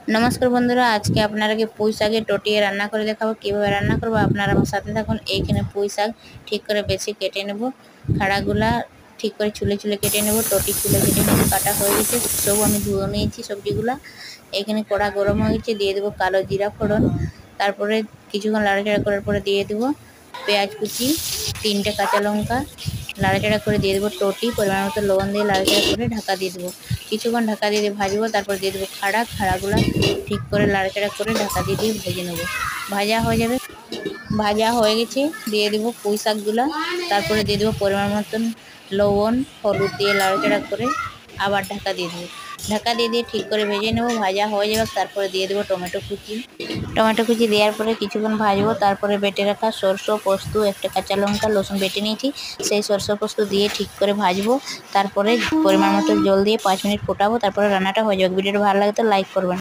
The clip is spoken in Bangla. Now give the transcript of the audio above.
নমস্কার বন্ধুরা, আজকে আপনারাকে পুঁই শাকের টটিয়ে রান্না করে দেখাবো। কিভাবে রান্না করবো আপনারা আমার সাথে থাকুন। এইখানে পুঁই শাক ঠিক করে বেছে কেটে নেব, খাড়াগুলা ঠিক করে চুলে চুলে কেটে নেব, টটি চুলে কেটে নেব। কাটা হয়ে গেছে, সব আমি ধুয়ে নিয়েছি সবজিগুলা। এখানে কড়া গরম হয়ে গেছে, দিয়ে দেবো কালো জিরা ফোড়ন। তারপরে কিছুক্ষণ লাড়াচাড়া করার পরে দিয়ে দেবো পেঁয়াজ কুচি, 3টে কাঁচা লঙ্কা। লাড়াচাড়া করে দিয়ে দেবো টটি, পরিমাণ মতো লবণ দিয়ে লাড়াচাড়া করে ঢাকা দিয়ে দেবো। কিছুক্ষণ ঢাকা দিয়ে ভাজবো। তারপর দিয়ে দেবো খাড়াগুলো ঠিক করে লাড়াচাড়া করে ঢাকা দিয়ে ভেজে নেবো। ভাজা হয়ে যাবে, ভাজা হয়ে গেছে, দিয়ে দেবো পুঁই শাকগুলা। তারপরে দিয়ে দেবো পরিমাণ মতন লবণ, হলুদ দিয়ে লাড়াচাড়া করে আবার ঢাকা দিয়ে দেবো। ঢাকা দিয়ে ঠিক করে ভেজে নেবো। ভাজা হয়ে যাবে, তারপরে দিয়ে দেবো টমেটো কুচি। টমেটো কুচি দেওয়ার পরে কিছুক্ষণ ভাজবো। তারপরে বেটে রাখা সরষে, পোস্ত, একটা কাঁচা লঙ্কা, রসুন বেটে নিয়েছি, সেই সরষে পোস্ত দিয়ে ঠিক করে ভাজবো। তারপরে পরিমাণ মতো জল দিয়ে 5 মিনিট ফোটাবো। তারপরে রান্নাটা হয়ে যাবে। ভিডিওটা ভালো লাগে তো লাইক করবেন।